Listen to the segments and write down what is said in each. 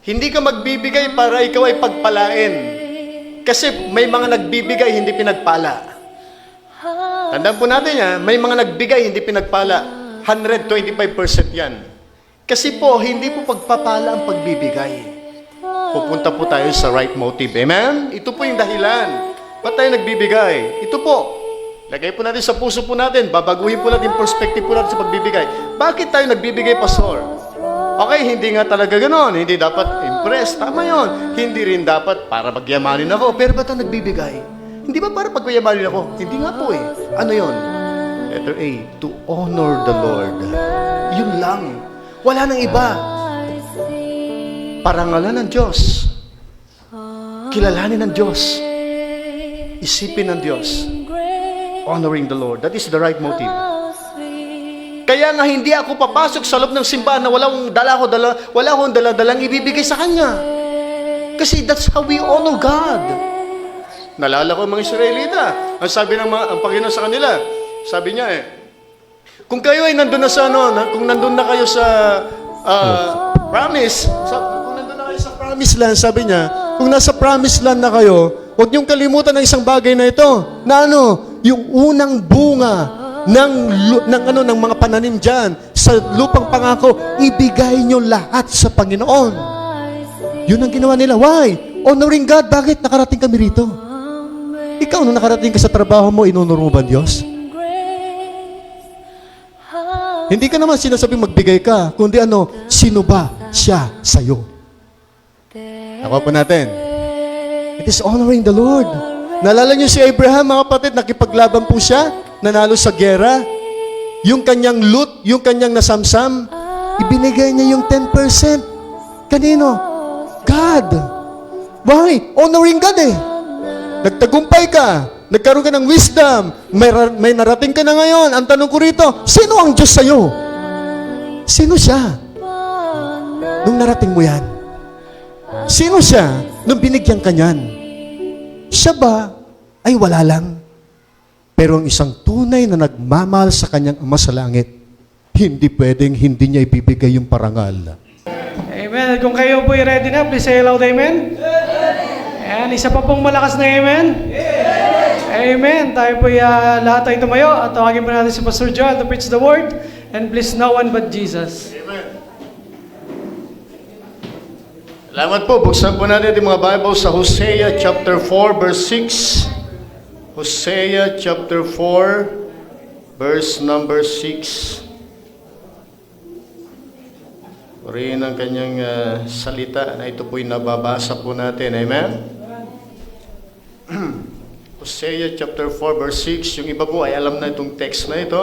Hindi ka magbibigay para ikaw ay pagpalain. Kasi may mga nagbibigay, hindi pinagpala. Tandaan po natin yan, may mga nagbigay, hindi pinagpala. 125% yan. Kasi po, hindi po pagpapala ang pagbibigay. Pupunta po tayo sa right motive. Amen? Ito po yung dahilan. Ba't tayo nagbibigay? Ito po. Lagay po natin sa puso po natin. Babaguhin po natin yung perspective po natin sa pagbibigay. Bakit tayo nagbibigay, Pastor? Okay, hindi nga talaga gano'n. Hindi dapat impress. Tama yon. Hindi rin dapat para pagyamanin ako. Pero ba't tayo nagbibigay? Hindi ba para pagyamanin ako? Hindi nga po eh. Ano yon? Letter A, to honor the Lord. Yun lang. Wala nang iba. Parangalan ng Diyos. Kilalanin ng Diyos. Isipin ng Diyos. Honoring the Lord. That is the right motive. Kaya nga hindi ako papasok sa loob ng simbahan na wala akong dala-dalang ibibigay sa Kanya. Kasi that's how we honor God. Nalala ko mga Israelita. Ang sabi ng ang Panginoon sa kanila, sabi niya kung kayo ay nandun na sa kung nandun na kayo sa promise, kung nandun na kayo sa promise land, sabi niya, kung nasa promise land na kayo, huwag niyong kalimutan ng isang bagay na ito, na yung unang bunga ng mga pananim diyan sa lupang pangako, ibigay niyo lahat sa Panginoon. Yun ang ginawa nila. Why? Honoring God. Bakit nakarating kami rito? Ikaw, nung nakarating ka sa trabaho mo, inunor mo ba Diyos? Hindi ka naman sinasabing magbigay ka, kundi sino ba siya sa'yo? Ako po natin. It is honoring the Lord. Naalala niyo si Abraham, mga kapatid, nakipaglaban po siya, nanalo sa gera. Yung kanyang loot, yung kanyang nasamsam, ibinigay niya yung 10%. Kanino? God. Why? Honoring God Nagtagumpay ka. Nagkaroon ka ng wisdom. May narating ka na ngayon. Ang tanong ko rito, sino ang Diyos sa'yo? Sino siya? Nung narating mo yan? Sino siya nung binigyan ka niyan? Siya ba ay wala lang? Pero ang isang tunay na nagmamahal sa kanyang Ama sa langit, hindi pwedeng hindi niya ibibigay yung parangal. Amen. Kung kayo po'y ready na, please say loud amen. Ayan, isa pa pong malakas na amen. Amen. Tayo po'y lahat tayo tumayo at tawagin po natin si Pastor Joel to preach the word. And please no one but Jesus. Amen. Salamat po. Buksan po natin yung mga Bible sa Hosea chapter 4 verse 6. Hosea chapter 4 verse number 6. Purihin ang kanyang salita na ito po'y nababasa po natin. Amen? Hosea chapter 4 verse 6. Yung iba po ay alam na itong text na ito.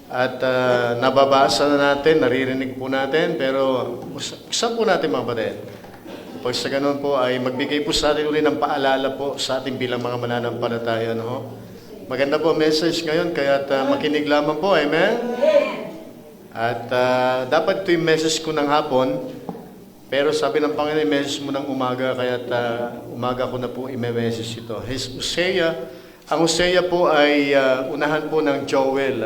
At nababasa na natin, naririnig po natin. Pero buksan po natin mga kapatid. Pag sa ganun po ay magbigay po sa atin ulit ng paalala po sa ating bilang mga mananampalataya. Maganda po message ngayon, kaya makinig lamang po. Amen? At dapat ito yung message ko ng hapon, pero sabi ng Panginoon, yung message mo ng umaga, kaya umaga ko na po i-message ito. Ang Hosea po ay unahan po ng Joel.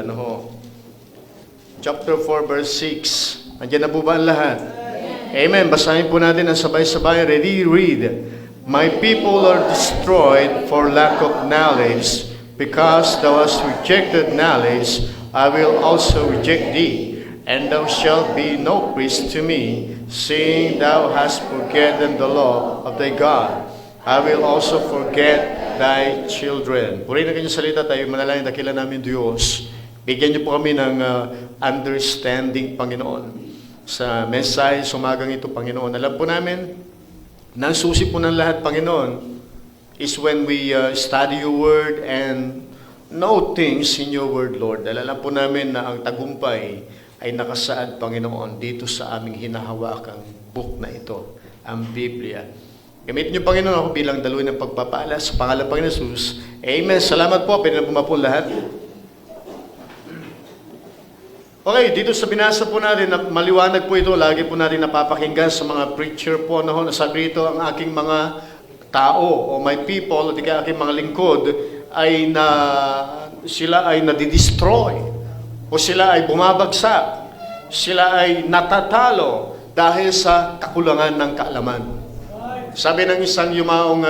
Chapter 4 verse 6. Nandiyan na po ba ang lahat? Amen. Basahin po natin ang sabay-sabay. Ready? Read. My people are destroyed for lack of knowledge. Because thou hast rejected knowledge, I will also reject thee. And thou shalt be no priest to me, seeing thou hast forgotten the law of thy God. I will also forget thy children. Purihin na kanyang salita, tayo manalangin dakila namin Diyos. Bigyan niyo po kami ng understanding, Panginoon, sa mensahe sumagang ito, Panginoon. Alam po namin, na ang susi po ng lahat, Panginoon, is when we study your word and know things in your word, Lord. Dahil alam po namin na ang tagumpay ay nakasaad, Panginoon, dito sa aming hinahawakang book na ito, ang Biblia. Gamitin niyo, Panginoon, ako bilang daloy ng pagpapala sa pangalan ng Panginoon Jesus. Amen. Salamat po. Pwede na po lahat. Okay, dito sa binasa po natin, maliwanag po ito, lagi po natin napapakinggan sa mga preacher po, nasabi ito, ang aking mga tao o my people, o di kaya aking mga lingkod, sila ay nadidestroy, o sila ay bumabagsak, sila ay natatalo, dahil sa kakulangan ng kaalaman. Sabi ng isang yumaong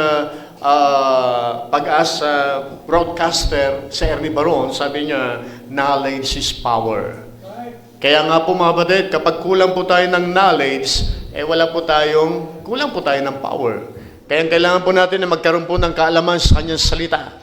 pag-asa broadcaster sa Ernie Baron, sabi niya, knowledge is power. Kaya nga po mga kapatid, kapag kulang po tayo ng knowledge, kulang po tayo ng power. Kaya kailangan po natin na magkaroon po ng kaalaman sa kanyang salita.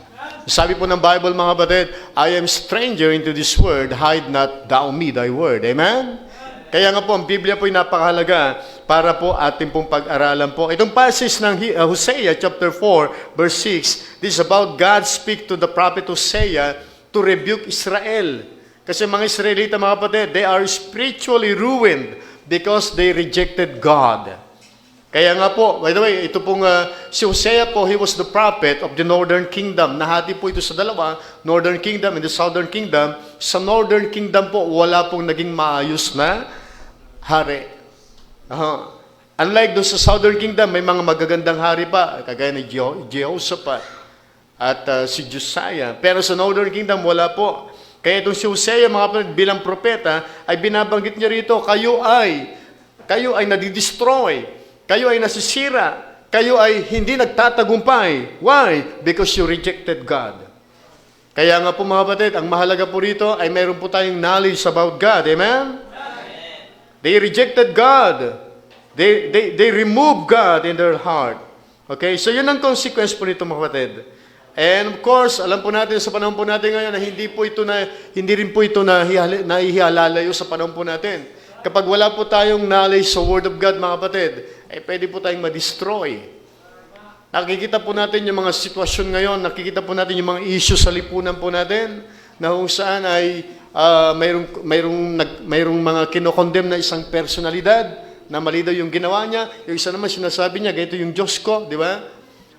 Sabi po ng Bible mga kapatid, I am stranger into this word, hide not thou me thy word. Amen? Kaya nga po, ang Biblia po ay napakahalaga para po ating pong pag-aralan po. Itong passage ng Hosea chapter 4 verse 6, this is about God speak to the prophet Hosea to rebuke Israel. Kasi mga Israelita mga kapatid, they are spiritually ruined because they rejected God. Kaya nga po, by the way, ito pong si Hosea po, he was the prophet of the northern kingdom. Nahati po ito sa dalawa, northern kingdom and the southern kingdom. Sa northern kingdom po, wala pong naging maayos na hari. Unlike doon sa southern kingdom, may mga magagandang hari pa, kagaya ni Jehoshaphat at si Josiah. Pero sa northern kingdom, wala po. Kaya itong si Hosea, mga kapatid, bilang propeta, ay binabanggit niya rito, kayo ay nadidestroy. Kayo ay nasisira. Kayo ay hindi nagtatagumpay. Why? Because you rejected God. Kaya nga po mga kapatid, ang mahalaga po rito ay mayroon po tayong knowledge about God. Amen? They rejected God. They removed God in their heart. Okay? So yun ang consequence po nito mga kapatid. And of course, alam po natin sa panahon po natin ngayon na hindi rin po ito nahihalalayo sa panahon po natin. Kapag wala po tayong knowledge sa Word of God mga kapatid, pwede po tayong ma-destroy. Nakikita po natin yung mga sitwasyon ngayon, nakikita po natin yung mga issue sa lipunan po natin, na kung saan ay mayroong mga kinokondem na isang personalidad, na mali daw yung ginawa niya, yung isa naman sinasabi niya, ganito yung Diyos ko, di ba?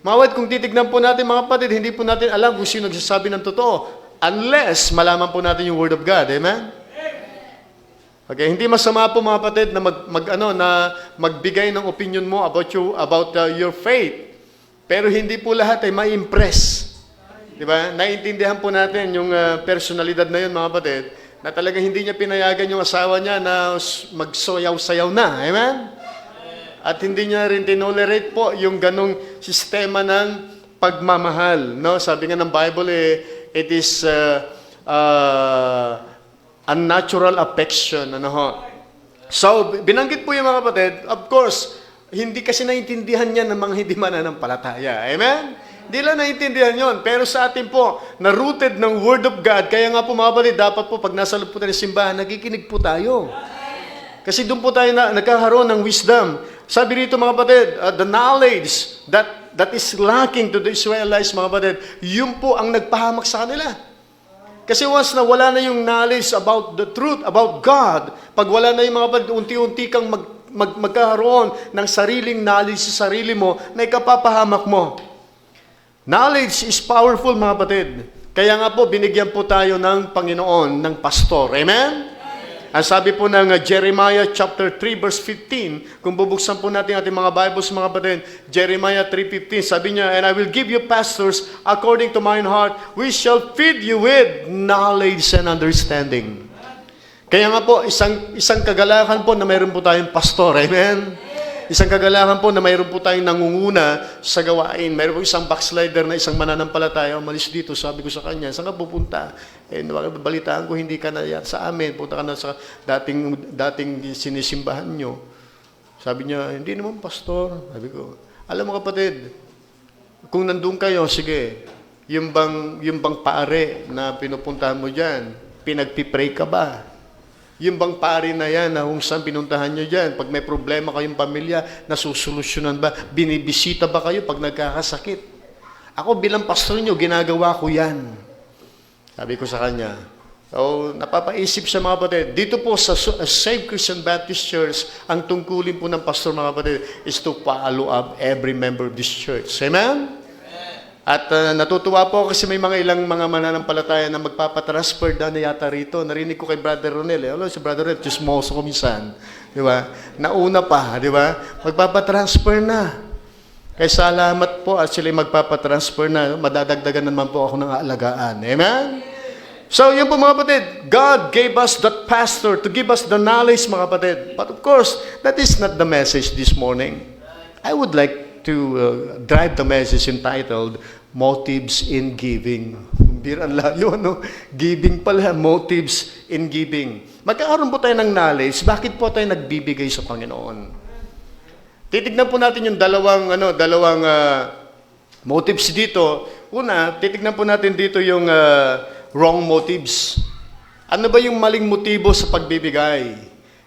Mawad, kung titignan po natin mga kapatid, hindi po natin alam kung sino nagsasabi ng totoo, unless malaman po natin yung Word of God, amen? Okay, hindi masama po mga kapatid na magbigay ng opinion mo about your faith. Pero hindi po lahat ay ma-impress. Di ba? Naiintindihan po natin yung personalidad na yun mga kapatid, na talagang hindi niya pinayagan yung asawa niya na magsayaw-sayaw na. Amen? At hindi niya rin tinolerate po yung ganong sistema ng pagmamahal. No? Sabi nga ng Bible, it is unnatural affection. So, binanggit po yung mga kapatid, of course, hindi kasi naintindihan niya ng mga hindi mananampalataya. Amen? Hindi lang naintindihan yon. Pero sa atin po, na-rooted ng Word of God, kaya nga po mga kapatid, dapat po pag nasa loob po tayo ng simbahan, nakikinig po tayo. Kasi doon po tayo nagkakaroon ng wisdom. Sabi rito mga kapatid, the knowledge that is lacking to the Israelites, mga kapatid, yun po ang nagpahamak sa kanila. Kasi once na wala na yung knowledge about the truth, about God, pag wala na yung mga kapatid, unti-unti kang magkakaroon ng sariling knowledge sa sarili mo na ikapapahamak mo. Knowledge is powerful mga kapatid. Kaya nga po, binigyan po tayo ng Panginoon, ng pastor. Amen? Ang sabi po ng Jeremiah chapter 3 verse 15, kung bubuksan po natin ating mga Bibles mga kapatid, Jeremiah 3:15, sabi niya, and I will give you pastors according to mine heart, we shall feed you with knowledge and understanding. Kaya nga po, isang kagalakan po na mayroon po tayong pastor. Amen? Isang kagalakan po na mayroon po tayong nangunguna sa gawain. Mayroon po isang backslider na isang mananampalataya, umalis dito, sabi ko sa kanya, saan ka pupunta? Balitaan ko, hindi ka na yan sa amin, punta ka na sa dating sinisimbahan nyo. Sabi niya, hindi naman pastor. Sabi ko, alam mo kapatid, kung nandun kayo, sige, yung bang pare na pinupuntahan mo dyan, pinagpipray ka ba? Yung bang pare na yan, na kung saan pinuntahan nyo dyan, pag may problema kayong pamilya, nasusolusyonan ba? Binibisita ba kayo pag nagkakasakit? Ako bilang pastor nyo, ginagawa ko yan. Sabi ko sa kanya. So, napapaisip siya mga kapatid. Dito po sa Saved Christian Baptist Church, ang tungkulin po ng pastor mga kapatid is to follow up every member of this church. Amen? At natutuwa po kasi may ilang mga mananampalataya na magpapatransfer na yata rito. Narinig ko kay Brother Ronel. Si Brother Ronel, chismoso ko minsan. Di ba? Nauna pa, di ba? Magpapatransfer na. Kaya salamat po at sila magpapatransfer na. Madadagdagan naman po ako ng aalagaan. Amen? So, yun po mga kapatid, God gave us that pastor to give us the knowledge, mga kapatid. But of course, that is not the message this morning. I would like to drive the message entitled, Motives in Giving. Biran layo, no? Giving pala, motives in giving. Magkakaroon po tayo ng knowledge, bakit po tayo nagbibigay sa Panginoon? Titignan po natin yung dalawang motives dito. Una, titignan po natin dito yung wrong motives. Ano ba yung maling motibo sa pagbibigay?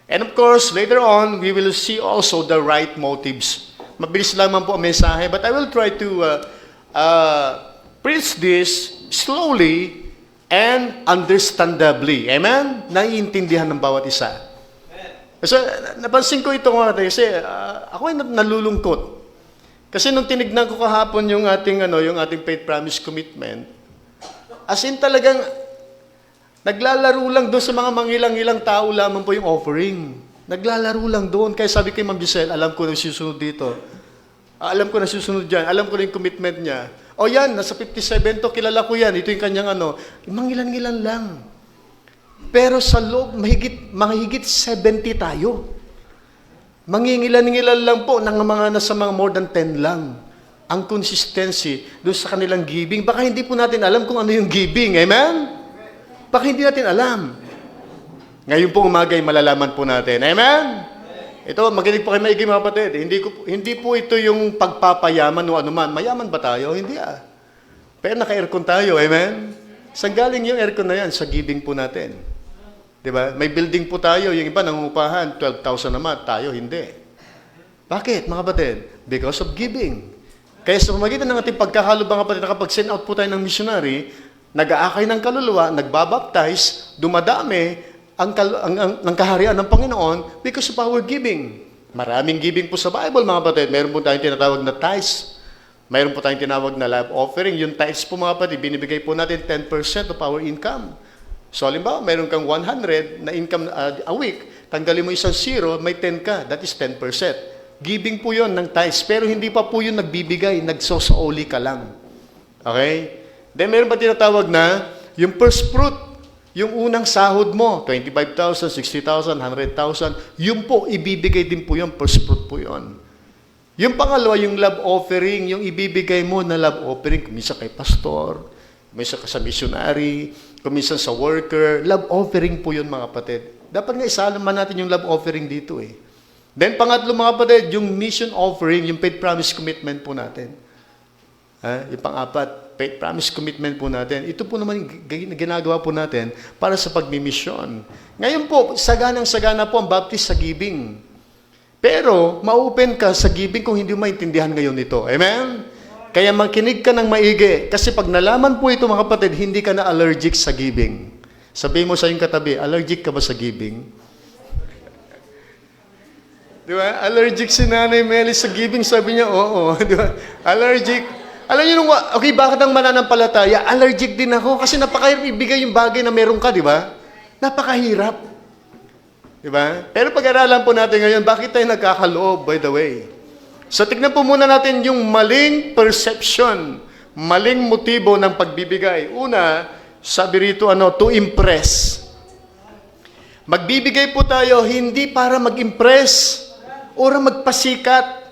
And of course, later on, we will see also the right motives. Mabilis lamang po ang mensahe, but I will try to preach this slowly and understandably. Amen? Naiintindihan ng bawat isa. So, napansin ko ito kasi ako ay nalulungkot. Kasi nung tinignan ko kahapon yung ating faith promise commitment, as in talagang naglalaro lang doon sa mga mangilang-ilang tao lamang po yung offering. Naglalaro lang doon. Kaya sabi kay Ma'am Giselle, alam ko na susunod dito. Alam ko na susunod dyan. Alam ko na yung commitment niya. O yan, nasa 57 to, kilala ko yan. Ito yung kanyang mangilan-ngilan lang. Pero sa loob, mahigit 70 tayo. Mangingilan-ngilan lang po ng nasa mga more than 10 lang. Ang consistency doon sa kanilang giving. Baka hindi po natin alam kung ano yung giving. Amen? Baka hindi natin alam. Ngayon po umaga ay malalaman po natin. Amen? Ito, maginig po kayo maigi mga kapatid. Hindi po ito yung pagpapayaman o anuman. Mayaman ba tayo? Hindi Pero naka-aircon tayo. Amen? Saan galing yung aircon na yan? Sa giving po natin. Diba? May building po tayo. Yung iba nangungupahan. 12,000 naman. Tayo hindi. Bakit mga kapatid? Because of giving. Kaya sa pamagitan ng ating pagkakalo mga kapatid, nakapag-send out po tayo ng missionary, nag-aakay ng kaluluwa, nagbabaptize, dumadami ang kaharian ng Panginoon because of our giving. Maraming giving po sa Bible, mga kapatid. Mayroon po tayong tinatawag na tithes. Mayroon po tayong tinawag na love offering. Yung tithes po, mga kapatid, binibigay po natin 10% of our income. So, halimbawa, mayroon kang 100 na income a week. Tanggalin mo isang zero, may 10 ka. That is 10%. Giving po yon ng tithes. Pero hindi pa po yun nagbibigay. Nagsosaoli ka lang. Okay? Then, meron pa tinatawag na yung first fruit. Yung unang sahod mo, 25,000, 60,000, 100,000, yun po, ibibigay din po yun, first fruit po yun. Yung pangalawa, yung love offering, yung ibibigay mo na love offering, kumisa kay pastor, kumisa ka sa missionary, kumisa sa worker, love offering po yun mga kapatid. Dapat nga isalaman natin yung love offering dito eh. Then pangatlo mga kapatid, yung mission offering, yung faith promise commitment po natin. Yung pang-apat, faith promise commitment po natin. Ito po naman ginagawa po natin para sa pagmimisyon. Ngayon po, saganang-sagana po ang baptist sa giving. Pero, ma-open ka sa giving kung hindi mo maintindihan ngayon ito. Amen? Kaya makinig ka ng maigi. Kasi pag nalaman po ito mga kapatid, hindi ka na allergic sa giving. Sabihin mo sa iyong katabi, allergic ka ba sa giving? Di ba? Allergic si Nanay Meli sa giving. Sabi niya, oo. Di ba? Allergic. Alam niyo, okay, bakit ang mananampalataya? Allergic din ako kasi napakahirap ibigay yung bagay na meron ka, di ba? Napakahirap. Di ba? Pero pag-aralan po natin ngayon, bakit tayo nagkakaloob, by the way? So, tignan po muna natin yung maling perception, maling motibo ng pagbibigay. Una, sabi rito, to impress. Magbibigay po tayo hindi para mag-impress o magpasikat.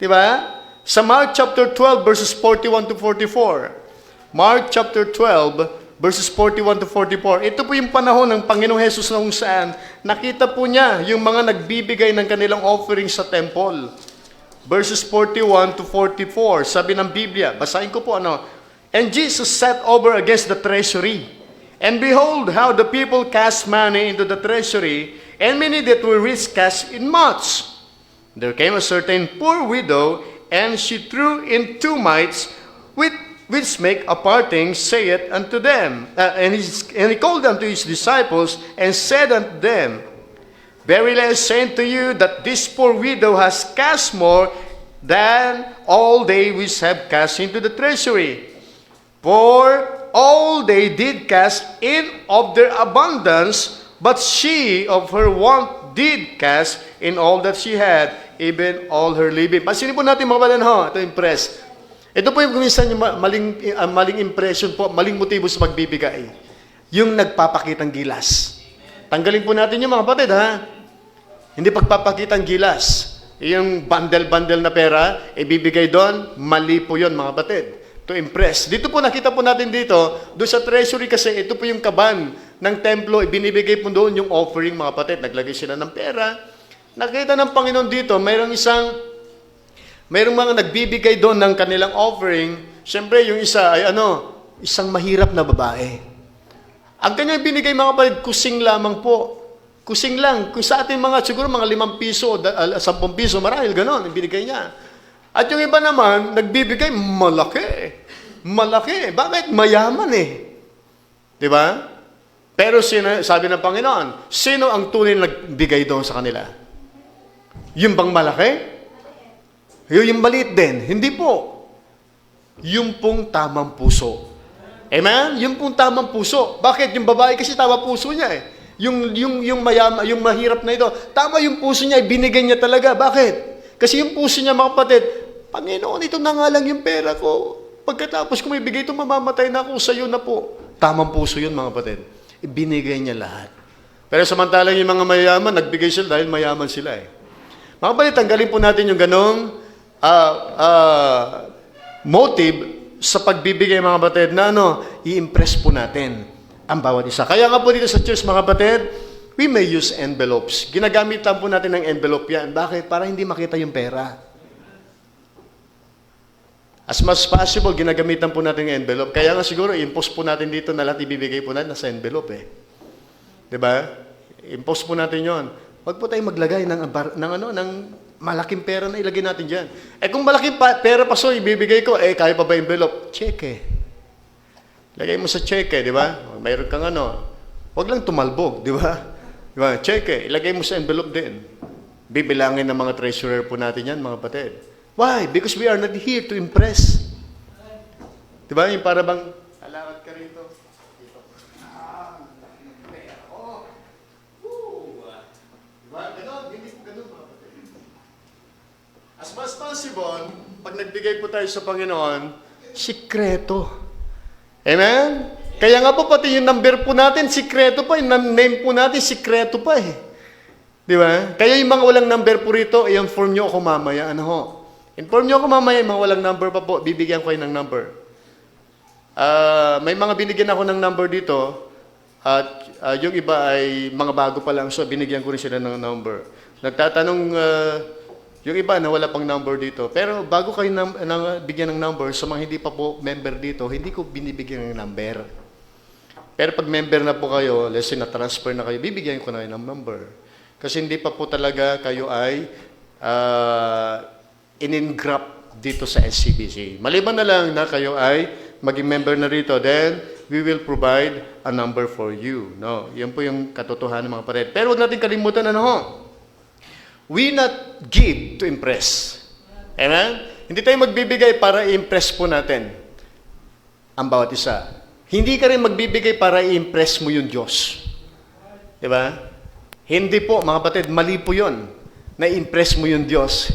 Di ba? Sa Mark chapter 12 verses 41 to 44. Mark chapter 12 verses 41 to 44. Ito po yung panahon ng Panginoong Hesus na kung saan nakita po niya yung mga nagbibigay ng kanilang offering sa temple. Verses 41 to 44. Sabi ng Biblia, basahin ko po And Jesus sat over against the treasury. And behold, how the people cast money into the treasury, and many that were rich cast in much. There came a certain poor widow, and she threw in 2 mites, which make a parting, saith unto them. And he called unto his disciples, and said unto them, Verily I say unto you, that this poor widow has cast more than all they which have cast into the treasury. For all they did cast in of their abundance, but she of her want did cast in all that she had, even all her living. Pansinin po natin mga kapatid, ito impress. Ito po yung kuminsan yung maling impression po, maling motibo sa pagbibigay. Yung nagpapakitang gilas. Tanggalin po natin yung mga kapatid, ha? Hindi pagpapakitang gilas. Yung bundle-bundle na pera, ibibigay doon, mali po yun, mga kapatid. To impress. Dito po, nakita po natin dito, doon sa treasury kasi, ito po yung kaban ng templo, ibinibigay po doon yung offering, mga kapatid. Naglagay sila ng pera. Nakita ng Panginoon dito, mayroong mga nagbibigay doon ng kanilang offering. Siyempre, yung isa ay isang mahirap na babae. Ang kanyang binigay, mga kapatid, kusing lamang po. Kusing lang. Kung sa ating mga, siguro mga 5 piso, 10 piso, marahil ganon, binigay niya. At yung iba naman, nagbibigay, malaki. Malaki. Bakit? Mayaman eh. Di ba? Pero sabi ng Panginoon, sino ang tunay na nagbigay doon sa kanila? Yung bang malaki? Yung maliit din? Hindi po. Yung pong tamang puso. Amen? Yung pong tamang puso. Bakit? Yung babae kasi tama puso niya eh. Yung mayaman, yung mahirap na ito, tama yung puso niya, ibinigay niya talaga. Bakit? Kasi yung puso niya, mga kapatid, Panginoon, ito na nga lang yung pera ko. Pagkatapos ko may bigay ito, mamamatay na ako, sa'yo na po. Tamang puso yun, mga kapatid. Ibinigay niya lahat. Pero samantalang yung mga mayaman, nagbigay sila dahil mayaman sila eh. Mga kapatid, tanggalin po natin yung ganong motive sa pagbibigay, mga kapatid, na i-impress po natin ang bawat isa. Kaya nga po dito sa church, mga kapatid, we may use envelopes. Ginagamit lang po natin ng envelope yan. Bakit? Para hindi makita yung pera. As much as possible, ginagamitan po natin ng envelope. Kaya nga siguro, i-impose po natin dito na lahat ibibigay po natin nasa envelope eh. Diba? I-impose po natin yon. Huwag po tayong maglagay ng malaking pera na ilagay natin dyan. Eh kung malaking pera pa so, ibibigay ko, kaya pa ba envelope? Check eh. Lagay mo sa check eh, di ba? Mayroon kang huwag lang tumalbog, di ba? Di ba? Check eh. Ilagay mo sa envelope din. Bibilangin ng mga treasurer po natin yan, mga kapatid. Why? Because we are not here to impress. Di ba? Yung para bang, alawat ka rito. Dito. Diba? Ganon, hindi po ganon, mga kapatid. As much as possible, pag nagbigay po tayo sa Panginoon, sikreto. Amen? Kaya nga po, pati yung number po natin, sikreto pa. Yung name po natin, sikreto pa eh. Di ba? Kaya yung mga walang number po rito, i-inform nyo ako mamaya. Inform nyo ako mamaya, yung mga walang number pa po, bibigyan ko kayo ng number. May mga binigyan ako ng number dito, at yung iba ay mga bago pa lang, so binigyan ko rin sila ng number. Nagtatanong, yung iba na wala pang number dito. Pero bago kayo bigyan ng number, sa mga hindi pa po member dito, hindi ko binibigyan ng number. Pero pag member na po kayo, let's say na-transfer na kayo, bibigyan ko na kayo ng number. Kasi hindi pa po talaga kayo ay in-engraft dito sa SCBC. Maliban na lang na kayo ay maging member na rito, then we will provide a number for you. No, yan po yung katotohanan, mga kapatid. Pero huwag natin kalimutan we not give to impress. Amen? Hindi tayo magbibigay para i-impress po natin ang bawat isa. Hindi ka rin magbibigay para i-impress mo yung Diyos. Diba? Hindi po, mga kapatid, mali po yun. Na-impress mo yung Diyos.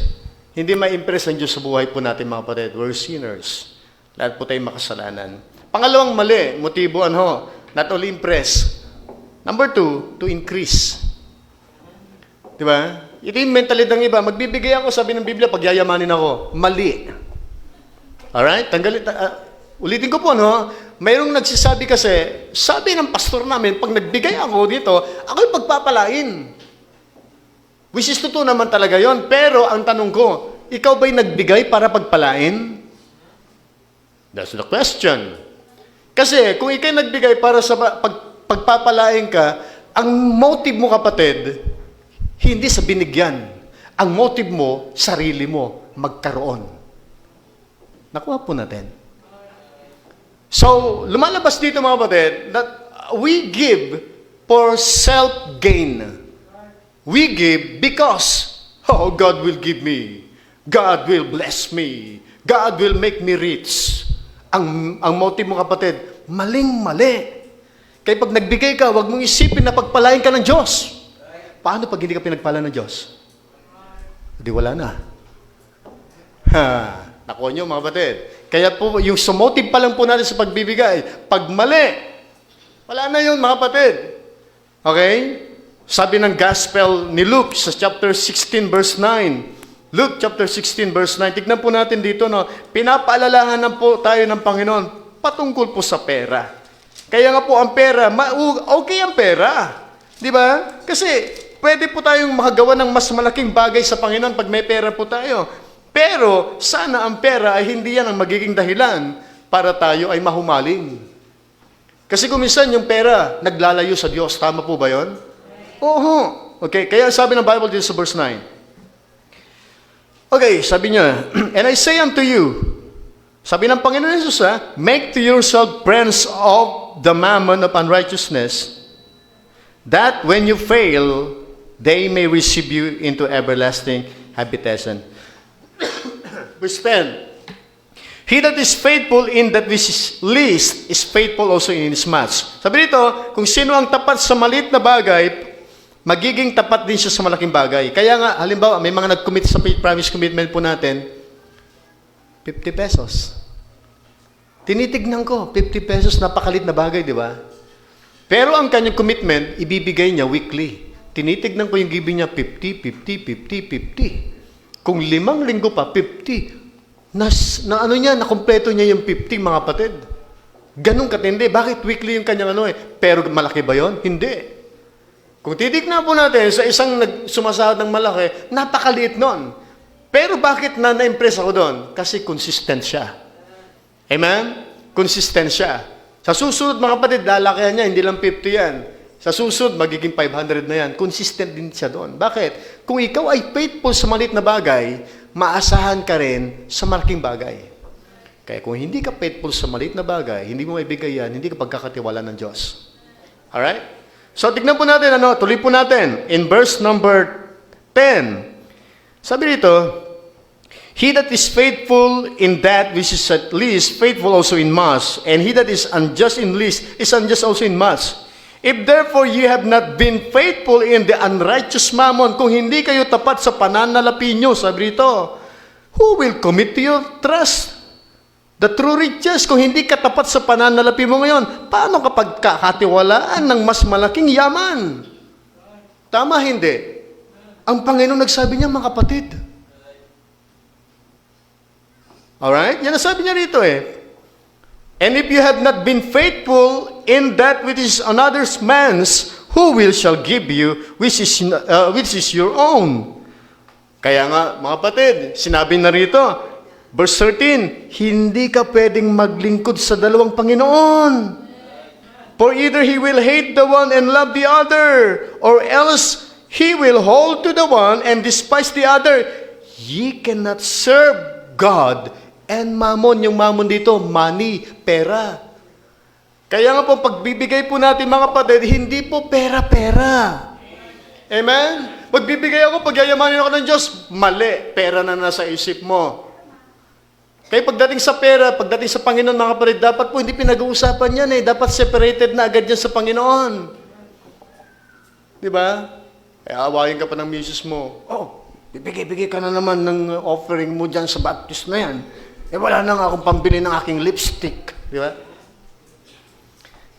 Hindi ma-impress ang Diyos sa buhay po natin, mga kapatid. We're sinners. Lahat po tayong makasalanan. Pangalawang mali, motibo, not only impress. Number 2, to increase. Diba? Ito yung mentalidad ng iba. Magbibigay ako, sabi ng Biblia, pagyayamanin ako. Mali. Alright? Ulitin ko po, mayroong nagsasabi kasi, sabi ng pastor namin, pag nagbigay ako dito, ako'y pagpapalain. Which is totoo naman talaga yon. Pero ang tanong ko, ikaw ba'y nagbigay para pagpalain? That's the question. Kasi kung ikaw'y nagbigay para sa pagpapalain ka, ang motive mo, kapatid, hindi sa binigyan. Ang motive mo, sarili mo, magkaroon. Nakuha po natin. So, lumalabas dito, mga kapatid, that we give for self-gain. We give because, God will give me. God will bless me. God will make me rich. Ang motive mo, kapatid, maling-mali. Kaya pag nagbigay ka, huwag mong isipin na pagpalain ka ng Diyos. Paano pag hindi ka pinagpala ng Diyos? Hindi, wala na. Nakuha nyo, mga kapatid. Kaya po, yung motive pa lang po natin sa pagbibigay, pag mali, Wala na yun, mga kapatid. Okay? Sabi ng Gospel ni Luke sa chapter 16 verse 9. Luke chapter 16 verse 9. Tignan po natin dito, no? Pinapaalalahan na po tayo ng Panginoon patungkol po sa pera. Kaya nga po ang pera, okay ang pera. Di ba? Kasi pwede po tayong makagawa ng mas malaking bagay sa Panginoon pag may pera po tayo. Pero sana ang pera ay hindi yan ang magiging dahilan para tayo ay mahumaling. Kasi kung minsan yung pera, naglalayo sa Diyos. Tama po ba yun? Oo. Okay, kaya sabi ng Bible dito sa verse 9. Okay, sabi niya, and I say unto you, sabi ng Panginoon Jesus, make to yourself friends of the mammon of unrighteousness, that when you fail, they may receive you into everlasting habitation. Verse 10. He that is faithful in that which is least is faithful also in his much. Sabi dito, kung sino ang tapat sa maliit na bagay, magiging tapat din siya sa malaking bagay. Kaya nga, halimbawa, may mga nag-commit sa promise commitment po natin, 50 pesos. Tinitignan ko, 50 pesos, napakalit na bagay, di ba? Pero ang kanyang commitment, ibibigay niya weekly. Tinitignan ko yung giving niya, 50, 50, 50, 50. Kung 5 linggo pa, 50. Nakompleto niya yung 50, mga kapatid. Ganun katindi. Bakit weekly yung kanyang Pero malaki ba yon? Hindi. Kung titignan po natin sa isang sumasahod ng malaki, napakaliit nun. Pero bakit na-impress ako doon? Kasi consistent siya. Amen? Consistent siya. Sa susunod, mga kapatid, lalakihan niya, hindi lang 50 yan. Sa susunod, magiging 500 na yan. Consistent din siya doon. Bakit? Kung ikaw ay faithful sa maliit na bagay, maasahan ka rin sa malaking bagay. Kaya kung hindi ka faithful sa maliit na bagay, hindi mo maibigay yan, hindi ka pagkakatiwala ng Diyos. Alright? So, tignan po natin, tuloy po natin. In verse number 10, sabi dito, he that is faithful in that which is at least, faithful also in much, and he that is unjust in least, is unjust also in much. If therefore ye have not been faithful in the unrighteous mammon, kung hindi kayo tapat sa pananalapi nyo, sabi rito, who will commit to your trust the true riches? Kung hindi ka tapat sa pananalapi mo ngayon, paano kapag kakatiwalaan ng mas malaking yaman? Tama, hindi? Ang Panginoon nagsabi niya, mga kapatid. Alright? Yan ang sabi niya rito And if you have not been faithful in that which is another's man's, who will shall give you which is your own? Kaya nga, mga kapatid, sinabi na rito, verse 13, hindi ka pwedeng maglingkod sa dalawang Panginoon. For either he will hate the one and love the other, or else he will hold to the one and despise the other. Ye cannot serve God and mammon. Yung mammon dito, money, pera. Kaya nga po, pagbibigay po natin, mga kapatid, hindi po pera-pera. Amen? Magbibigay ako, pagyayamanin ako ng Diyos, mali, pera na nasa isip mo. Kaya pagdating sa pera, pagdating sa Panginoon, mga kapatid, dapat po hindi pinag-uusapan yan Dapat separated na agad yan sa Panginoon. Di ba? Kaya awayin ka pa ng misis mo, bibigay ka na naman ng offering mo dyan sa baptist na yan. Wala na nga akong pambili ng aking lipstick. Di ba?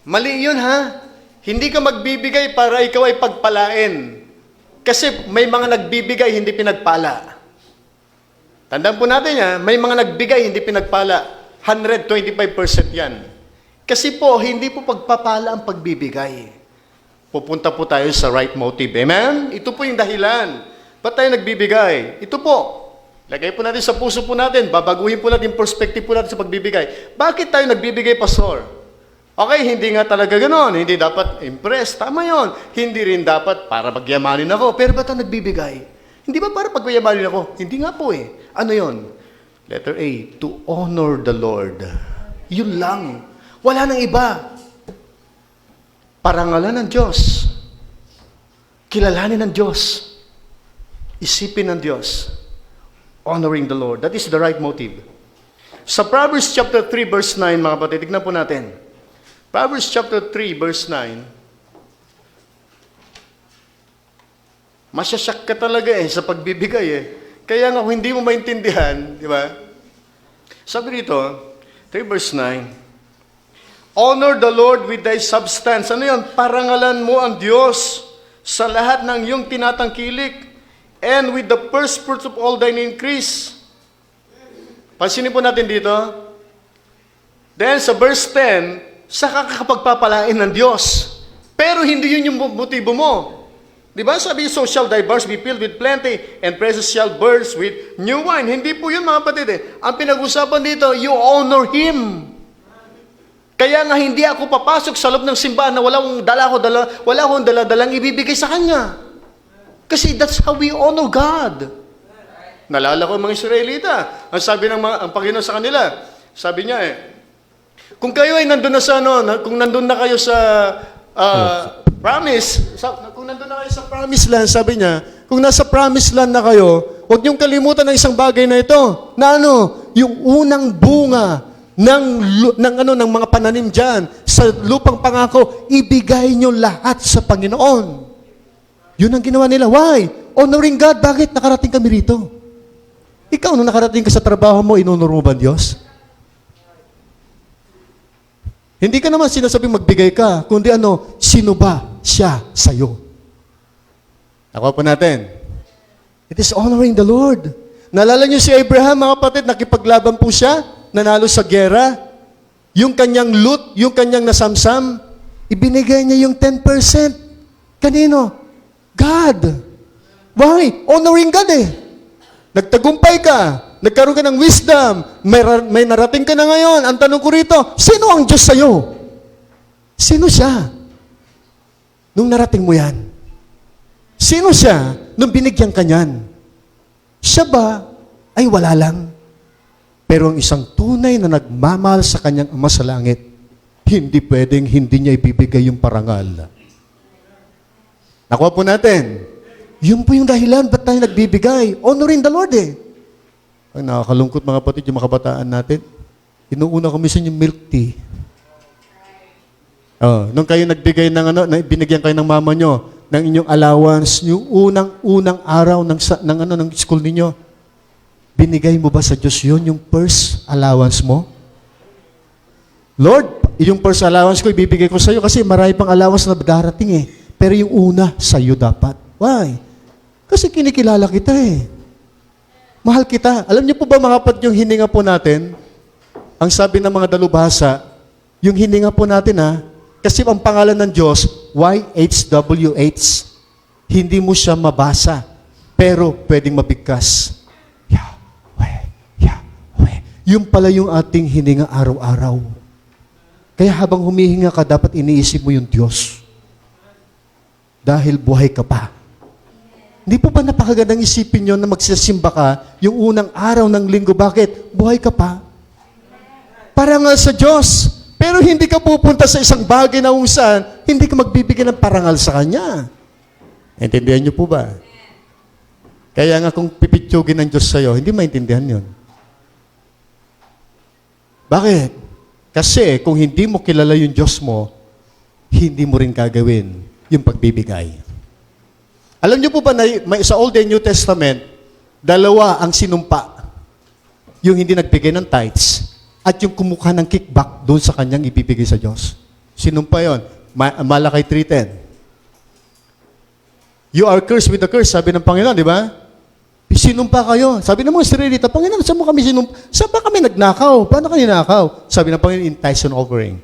Mali yun, ha? Hindi ka magbibigay para ikaw ay pagpalain. Kasi may mga nagbibigay, hindi pinagpala. Tandaan po natin, may mga nagbigay, hindi pinagpala. 125% yan. Kasi po, hindi po pagpapala ang pagbibigay. Pupunta po tayo sa right motive. Amen? Ito po yung dahilan. Ba't tayo nagbibigay? Ito po. Lagay po natin sa puso po natin, babaguhin po natin yung perspective po natin sa pagbibigay. Bakit tayo nagbibigay, Pastor? Okay, hindi nga talaga gano'n. Hindi dapat impress. Tama yon. Hindi rin dapat para pagyamanin ako. Pero ba't tayo nagbibigay? Hindi ba para pagyamanin ako? Hindi nga po Ano yon? Letter A, to honor the Lord. Yun lang. Wala nang iba. Parangalan ng Diyos. Kilalanin ng Diyos. Isipin ng Diyos. Honoring the Lord. That is the right motive. Sa Proverbs chapter 3 verse 9, mga kapatid, tignan po natin. Proverbs chapter 3 verse 9. Masyasak ka talaga sa pagbibigay Kaya nga, kung hindi mo maintindihan, di ba? Sabi rito, 3 verse 9, Honor the Lord with thy substance. Ano yun? Parangalan mo ang Diyos sa lahat ng iyong tinatangkilik. And with the first fruits of all thine increase. Pansinin po natin dito. Then sa verse 10, saka kakapagpapalain ng Diyos. Pero hindi yun yung motibo mo. Di ba? Sabi, so shall thy barns be filled with plenty, and presses shall burst with new wine. Hindi po yun, mga kapatid. Ang pinag-usapan dito, you honor Him. Kaya nga hindi ako papasok sa loob ng simbahan na wala akong dala-dalang ibibigay sa Kanya. Kasi that's how we honor God. Nalala ko mga Israelita. Ang sabi ng ang Panginoon sa kanila, sabi niya kung kayo ay nandun na sa kung nandun na kayo sa promise, kung nandun na kayo sa promised land, sabi niya, kung nasa promised land na kayo, huwag niyong kalimutan ng isang bagay na ito, na yung unang bunga ng mga pananim diyan sa lupang pangako, ibigay niyo lahat sa Panginoon. Yun ang ginawa nila. Why? Honoring God. Bakit nakarating kami rito? Ikaw, nung nakarating ka sa trabaho mo, inonor mo ba ang Diyos? Hindi ka naman sinasabing magbigay ka, kundi sino ba siya sa'yo? Nakuha po natin. It is honoring the Lord. Naalala niyo si Abraham, mga kapatid, nakipaglaban po siya, nanalo sa gera. Yung kanyang loot, yung kanyang nasamsam, ibinigay niya yung 10%. Kanino? God. Why? Honoring God Nagtagumpay ka. Nagkaroon ka ng wisdom. May narating ka na ngayon. Ang tanong ko rito, sino ang Diyos sa'yo? Sino siya? Nung narating mo yan? Sino siya nung binigyan ka niyan? Siya ba ay wala lang? Pero ang isang tunay na nagmamahal sa kanyang Ama sa langit, hindi pwedeng hindi niya ibibigay yung parangal. Nakuha po natin. Yun po yung dahilan ba't tayo nagbibigay. Honoring the Lord Ang nakakalungkot mga kapatid, yung mga kabataan natin, inuuna ko minsan yung milk tea. Nung kayo nagbigay ng binigyan kayo ng mama nyo, ng inyong allowance, yung unang araw ng school ninyo, binigay mo ba sa Diyos yun, yung first allowance mo? Lord, yung first allowance ko, ibibigay ko sa iyo kasi marami pang allowance na darating Pero yung una, sa iyo dapat. Why? Kasi kinikilala kita Mahal kita. Alam niyo po ba mga kapatid, yung hininga po natin, ang sabi ng mga dalubhasa, yung hininga po natin kasi ang pangalan ng Diyos, YHWH, hindi mo siya mabasa, pero pwedeng mabigkas. Yahweh, Yahweh. Yung pala yung ating hininga araw-araw. Kaya habang humihinga ka, dapat iniisip mo yung Diyos. Dahil buhay ka pa. Hindi po ba napakagandang isipin nyo na magsisimba ka yung unang araw ng linggo? Bakit? Buhay ka pa. Parangal sa Diyos. Pero hindi ka pupunta sa isang bagay na kung saan hindi ka magbibigay ng parangal sa Kanya. Intindihan nyo po ba? Kaya nga kung pipitsugin ng Diyos sa'yo, hindi maintindihan yun. Bakit? Kasi kung hindi mo kilala yung Diyos mo, hindi mo rin gagawin yung pagbibigay. Alam niyo po ba na sa Old and New Testament, dalawa ang sinumpa. Yung hindi nagbigay ng tithes at yung kumukha ng kickback doon sa kanyang ibibigay sa Diyos. Sinumpa yon. Malakay 3:10. You are cursed with a curse, sabi ng Panginoon, di ba? Sinumpa kayo. Sabi ng mga Israelita, Panginoon, saan mo kami sinumpa? Saan ba kami nagnakaw? Paano kami nakaw? Sabi ng Panginoon, in tithes and offering.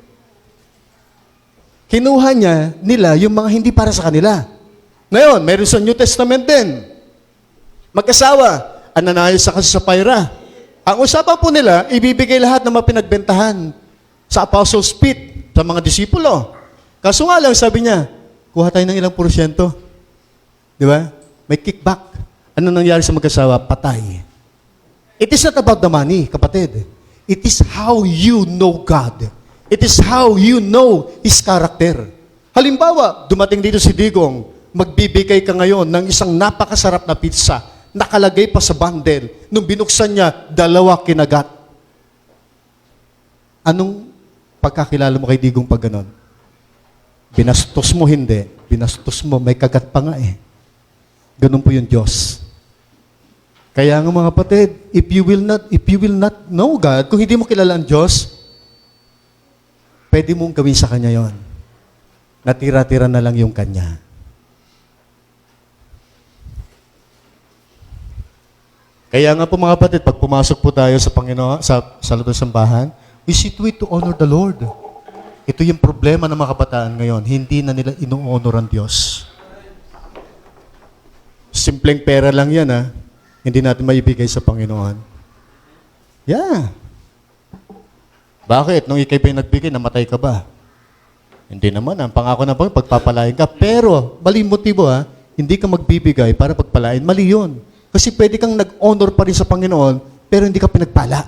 Kinuha nila yung mga hindi para sa kanila. Ngayon, meron sa New Testament din. Mag-asawa, Ananias at Sapphira. Ang usapan po nila, ibibigay lahat ng mapinagbentahan sa Apostles' Feet, sa mga disipulo. Kaso nga lang, sabi niya, kuha tayo ng ilang porsyento. Di ba? May kickback. Ano nangyari sa mag-asawa? Patay. It is not about the money, kapatid. It is how you know God. It is how you know His character. Halimbawa, dumating dito si Digong, magbibigay ka ngayon ng isang napakasarap na pizza, nakalagay pa sa bundle. Nung binuksan niya, 2 kinagat. Anong pagkakilala mo kay Digong pag ganon? Binastos mo hindi. Binastos mo, may kagat pa nga Ganun po yung Diyos. Kaya nga mga kapatid, if you will not know God, kung hindi mo kilala ang Diyos, pwede mong gawin sa kanya yon. Natira-tira na lang yung kanya. Kaya nga po mga kapatid, pag pumasok po tayo sa Panginoon, sa loob ng sambahan, we see to it to honor the Lord. Ito yung problema ng mga kabataan ngayon. Hindi na nila ino-honor ang Diyos. Simpleng pera lang yan, ha? Hindi natin maibigay sa Panginoon. Yeah. Bakit? Nung ikay pa yung nagbigay, namatay ka ba? Hindi naman. Ang pangako na pagpapalain ka. Pero, maling motibo, ha? Hindi ka magbibigay para pagpalain. Mali yun. Kasi pwede kang nag-honor pa rin sa Panginoon, pero hindi ka pinagpala.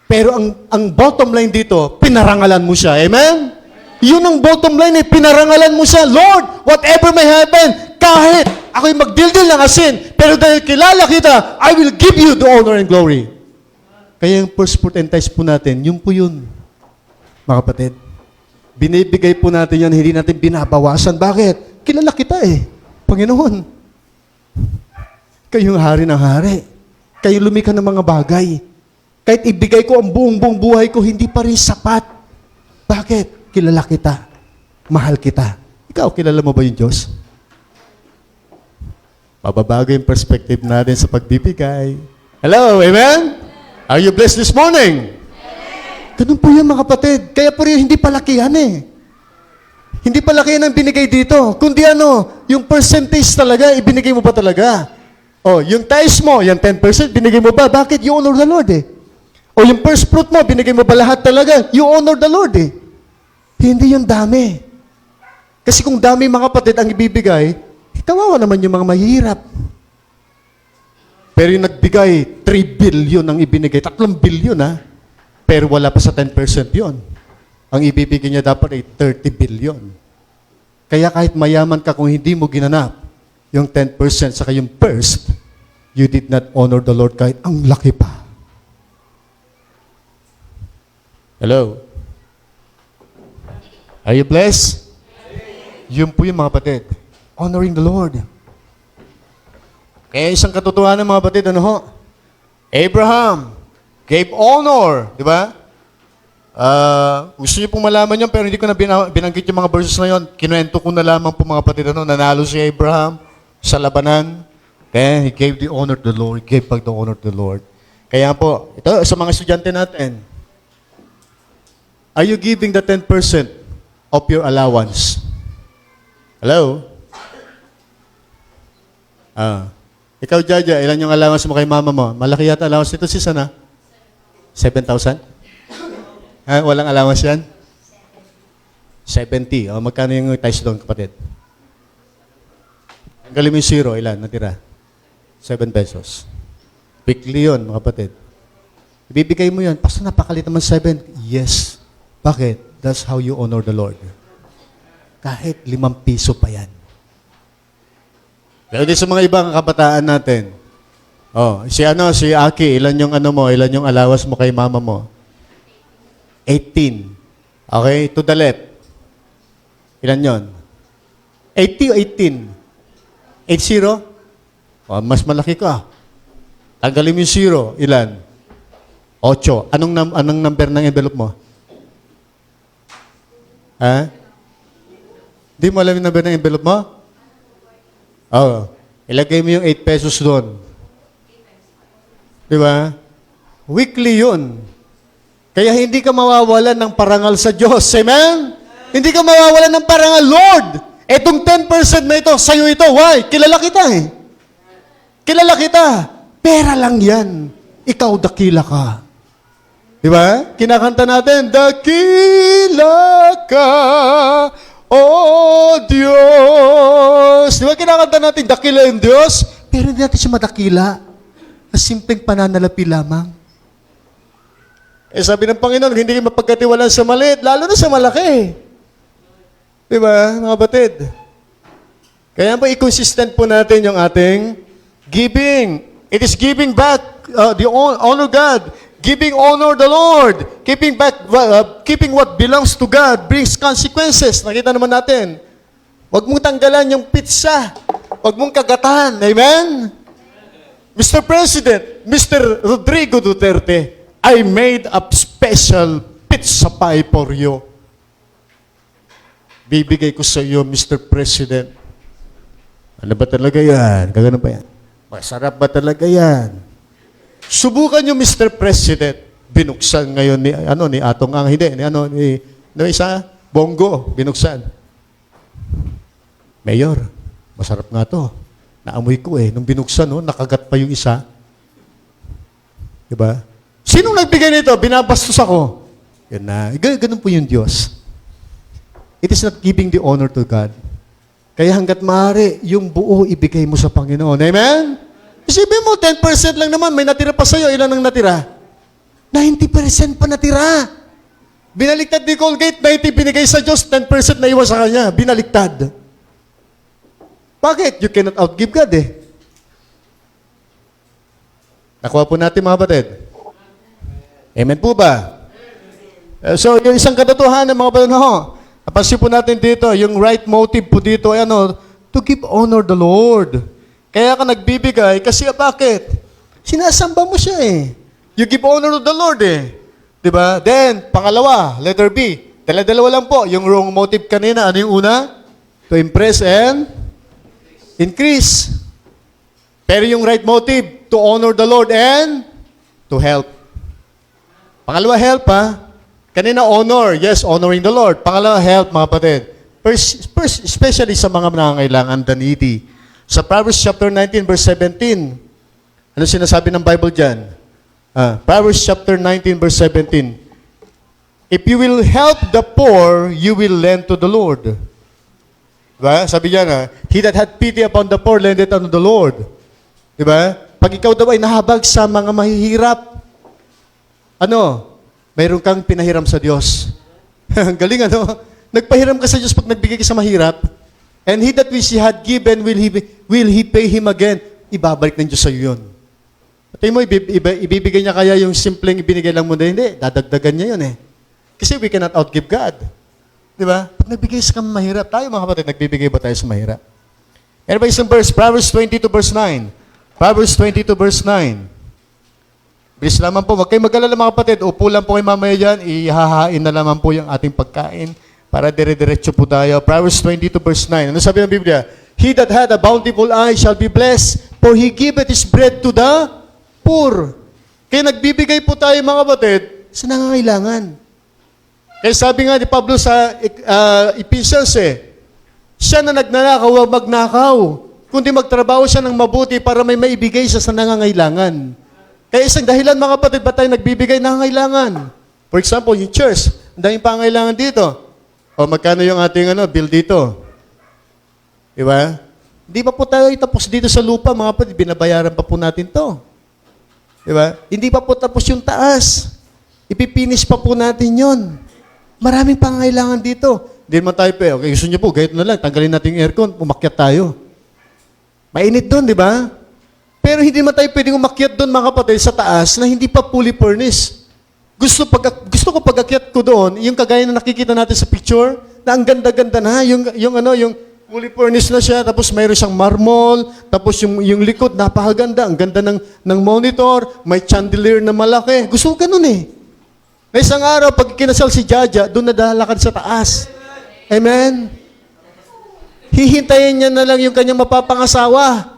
Pero ang bottom line dito, pinarangalan mo siya. Amen? Yun ang bottom line, pinarangalan mo siya. Lord, whatever may happen, kahit ako'y magdildil ng asin, pero dahil kilala kita, I will give you the honor and glory. Kaya yung first fruit and tithes po natin, yun po yun, mga kapatid. Binibigay po natin yan, hindi natin binabawasan. Bakit? Kilala kita Panginoon. Kayong hari ng hari. Kayo lumikha ng mga bagay. Kahit ibigay ko ang buong buhay ko, hindi pa rin sapat. Bakit? Kilala kita. Mahal kita. Ikaw, kilala mo ba yung Diyos? Mababago yung perspective natin sa pagbibigay. Hello, amen? Are you blessed this morning? Ganun po yan mga kapatid. Kaya po rin hindi palakihan Hindi palakihan ang binigay dito. Kundi yung percentage talaga, ibinigay mo ba talaga? Yung tithes mo, yung 10%, binigay mo ba? Bakit? You honor the Lord O yung first fruit mo, binigay mo ba lahat talaga? You honor the Lord Hindi yung dami. Kasi kung dami mga kapatid ang ibibigay, kawawa naman yung mga mahihirap. Pero yung nagbigay, 3 billion ang ibinigay, 3 billion Pero wala pa sa 10% yon. Ang ibibigay niya dapat ay 30 billion. Kaya kahit mayaman ka kung hindi mo ginanap, yung 10% saka yung first, you did not honor the Lord kahit ang laki pa. Hello? Are you blessed? Yun po yung mga kapatid. Honoring the Lord. Kaya isang katotohanan mga kapatid, Abraham gave honor, di ba? Gusto niyo pong malaman yun, pero hindi ko na binanggit yung mga verses na yun. Kinuwento ko na lamang po mga kapatid, nanalo si Abraham sa labanan. Kaya he gave the honor to the Lord. He gave back the honor to the Lord. Kaya po, ito sa mga estudyante natin, are you giving the 10% of your allowance? Hello? Ikaw, Jaja, ilan yung allowance mo kay mama mo? Malaki yata allowance nito si Sana? 7,000? Walang allowance yan? 70. Magkano yung tithes doon, kapatid? Tanggalin mo yung zero, ilan natira? 7 pesos. Weekly yun, mga kapatid. Ibibigay mo yun. Pastor, napakalit naman 7. Yes. Bakit? That's how you honor the Lord. Kahit 5 piso pa yan. Pero di sa mga ibang kabataan natin, si Aki, ilan yung allowance mo kay mama mo? 18. Okay, to the left. Ilan yon? 80 o 18? 80? Mas malaki ka. Tanggalin mo yung 0. Ilan? 8. Anong number ng envelope mo? Di mo alam yung number ng envelope mo? Ilagay mo yung 8 pesos doon. Di ba? Weekly yun. Kaya hindi ka mawawalan ng parangal sa Diyos. Amen? Hindi ka mawawalan ng parangal. Lord, etong 10% na ito, sa'yo ito. Why? Kilala kita Kilala kita. Pera lang yan. Ikaw dakila ka. Di ba? Kinakanta natin, dakila ka, O Diyos. Di ba kinakanta natin, dakila yung Diyos? Pero hindi natin siya madakila. Simpleng pananalapi lamang. Sabi ng Panginoon, hindi kayo mapagkatiwalaan sa maliit, lalo na sa malaki. Di ba, mga batid? Kaya po, i-consistent po natin yung ating giving. It is giving back the honor God. Giving honor the Lord. Keeping what belongs to God brings consequences. Nakita naman natin. Huwag mong tanggalan yung pizza. Huwag mong kagatan. Amen? Mr. President, Mr. Rodrigo Duterte, I made a special pizza pie for you. Bibigay ko sa iyo, Mr. President. Ano ba talaga yan? Kagano ba yan? Masarap ba talaga yan? Subukan nyo, Mr. President. Binuksan ngayon ni Atong Ang, hindi, ni isa, Bongo, binuksan. Mayor, masarap nga to. Naamoy ko nung binuksan, nakagat pa yung isa. Diba? Sinong nagbigay nito? Binabastos ako. Yan na. Ganun po yung Diyos. It is not giving the honor to God. Kaya hanggat maaari, yung buo ibigay mo sa Panginoon. Amen? Isipin mo, 10% lang naman, may natira pa sa'yo. Ilan ang natira? 90% pa natira. Binaliktad ni Colgate, 90 binigay sa Diyos, 10% na iwan sa Kanya. Binaliktad. Bakit? You cannot outgive God Nakuha po natin mga batid. Amen po ba? So, yung isang katotohanan mga batid napansin po natin dito, yung right motive po dito ay to give honor the Lord. Kaya ka nagbibigay kasi bakit? Sinasamba mo siya You give honor to the Lord Diba? Then, pangalawa, letter B. Dala-dalawa lang po. Yung wrong motive kanina, ano yung una? To impress and increase. Pero yung right motive, to honor the Lord and to help. Pangalawa, help Kanina, honor. Yes, honoring the Lord. Pangalawa, help, mga kapatid. First, especially sa mga nangangailangan, the needy. Sa Proverbs chapter 19, verse 17, ano sinasabi ng Bible dyan? Proverbs chapter 19, verse 17. If you will help the poor, you will lend to the Lord. Diba? Sabi niya he that had pity upon the poor, lend it unto the Lord. Diba? Pag ikaw daw ay nahabag sa mga mahihirap, mayroon kang pinahiram sa Diyos. Ang galing, Nagpahiram ka sa Diyos pag nagbigay ka sa mahirap. And he that which he had given, will he pay him again? Ibabalik ng Diyos sa iyo yun. Pati mo, ibibigay niya kaya yung simpleng ibinigay lang mo na hindi. Dadagdagan niya yun Kasi we cannot outgive God. Di ba? Pag nagbigay sa mahirap, tayo mga kapatid, nagbibigay ba tayo sa mahirap? Meron ba isang verse? Proverbs 22 verse 9. Proverbs 22 verse 9. Bilis naman po. Huwag kayong mag-alala mga kapatid. Upo lang po kayo mamaya dyan. Ihahain na naman po yung ating pagkain para dire-diretso po tayo. Proverbs 22 verse 9. Ano sabi ng Biblia? He that had a bountiful eye shall be blessed, for he giveth his bread to the poor. Kaya nagbibigay po tayo mga kapatid sa nangangailangan. Kaya sabi nga ni Pablo sa Ephesians siya na nagnanakaw, huwag magnakaw. Kundi magtrabaho siya ng mabuti para may maibigay siya sa nangangailangan. Kaya isang dahilan mga kapatid, ba tayo nagbibigay nangangailangan? For example, yung church, ang daming pangailangan dito. O magkano yung ating bill dito? Diba? Hindi pa po tayo tapos dito sa lupa, mga kapatid, binabayaran pa po natin to. Diba? Hindi pa po tapos yung taas. Ipipinis pa po natin yon. Maraming pangailangan dito. Hindi naman tayo okay, gusto nyo po, gayet na lang, tanggalin natin yung aircon, umakyat tayo. Mainit doon, di ba? Pero hindi naman tayo pwedeng umakyat doon, mga kapatid, sa taas na hindi pa fully furnished. Gusto ko pag-akyat ko doon, yung kagaya na nakikita natin sa picture, na ang ganda-ganda na, yung fully furnished na siya, tapos mayroon siyang marmol, tapos yung likod, napakaganda, ang ganda ng monitor, may chandelier na malaki. Gusto ko ganun Na isang araw, pag kinasal si Jaja, doon nadalakad sa taas. Amen? Hihintayin niya na lang yung kanyang mapapangasawa.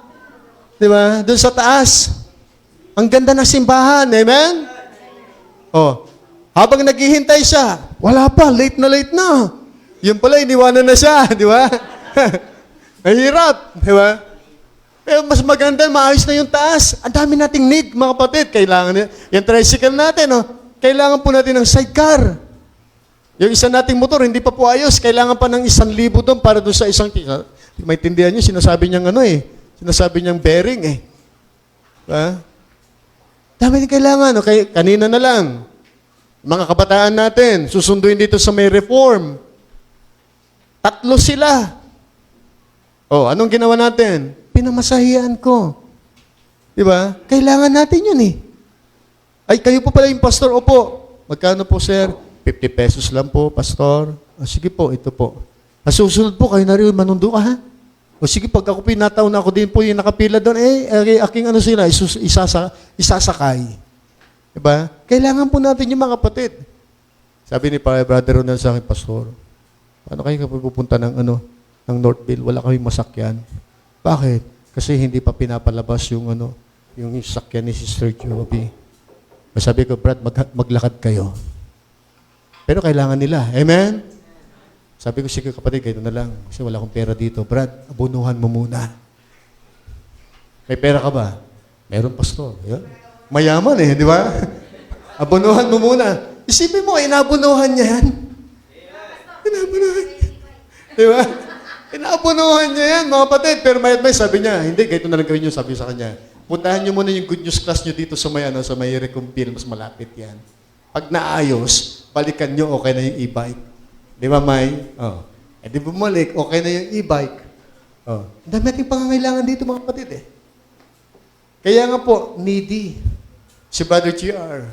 Di ba? Doon sa taas. Ang ganda ng simbahan. Amen? Habang naghihintay siya, wala pa, late na. Yun pala, iniwanan na siya. Di ba? Mahirap. Di ba? Pero mas maganda, maayos na yung taas. Ang dami nating need, mga kapatid. Kailangan yung tricycle natin, kailangan po natin ng sidecar. Yung isa nating motor, hindi pa po ayos. Kailangan pa ng 1,000 doon para doon sa isang... May tindihan nyo, sinasabi niyang sinasabi niyang bearing Dami din kailangan. Okay, kanina na lang. Mga kabataan natin, susunduin dito sa may reform. 3 sila. Anong ginawa natin? Pinamasahian ko. Diba? Kailangan natin yun Ay, kayo po pala yung pastor. Opo. Magkano po, sir? 50 pesos lang po, pastor. Sige po, ito po. Susunod po, kayo na rin manundo ka, ha? Sige, pag ako pinataw na ako din po yung nakapila doon, aking sila, isasakay. Diba? Kailangan po natin yung mga kapatid. Sabi ni Brother Ronald sa akin, Pastor, paano kayo kapag pupunta ng, ng Northville? Wala kaming masakyan. Bakit? Kasi hindi pa pinapalabas yung, yung sakyan ni Sister Joby. Sabi ko, Brad, maglakad kayo. Pero kailangan nila. Amen? Sabi ko, sige kapatid, ganito na lang. Kasi wala akong pera dito. Brad, abunuhan mo muna. May pera ka ba? Meron, Pastor. Yan. Mayaman di ba? Abunuhan mo muna. Isipin mo, inabunuhan niya yan. Inabunuhan niya. Di ba? Inabunuhan niya yan, mga kapatid. Pero may sabi niya, hindi, ganito na lang gawin niyo, sabi sa kanya. Puntahan niyo muna yung good news class niyo dito sa may Recompile, mas malapit yan. Pag naayos, balikan niyo, okay na yung e-bike. Di ba, May? Oh. Di bumalik, okay na yung e-bike. Oh. Ang dami nating pangangailangan dito, mga kapatid Kaya nga po, needy. Si Brother GR.